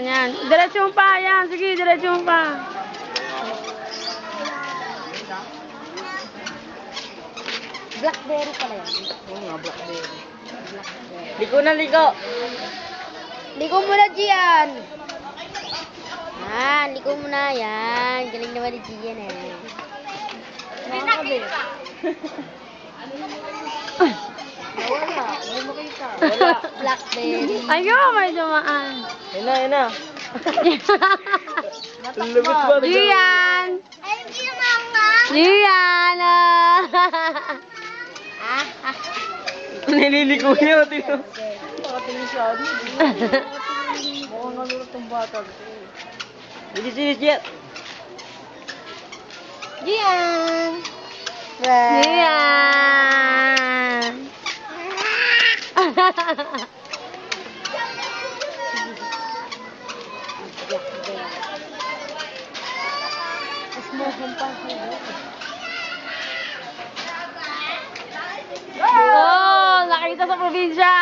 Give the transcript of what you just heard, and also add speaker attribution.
Speaker 1: yan. Diretso pa, yan. Sige, diretso pa.
Speaker 2: Blackberry pala yan.
Speaker 1: Oo nga, blackberry.
Speaker 2: Blackberry.
Speaker 1: Liko na, liko.
Speaker 2: Liko muna, Gian. Liko muna. Yan. Galing naman ni Gian eh.
Speaker 1: Wala, hindi makita.
Speaker 2: Wala. Blackberry.
Speaker 1: Ayun, may dumaan.
Speaker 3: Yan na, yan na. Lubit ba?
Speaker 1: Gian!
Speaker 2: Ay, hindi naman nga.
Speaker 1: Gian!
Speaker 3: Nililiko niya. Tingnan.
Speaker 1: Nakatingin siya. Mukhang nalulot ang bata.
Speaker 3: Bilis, Jet.
Speaker 2: Gian.
Speaker 1: Gian!
Speaker 2: Mas mo pa
Speaker 1: Oh, nakita sa probinsya.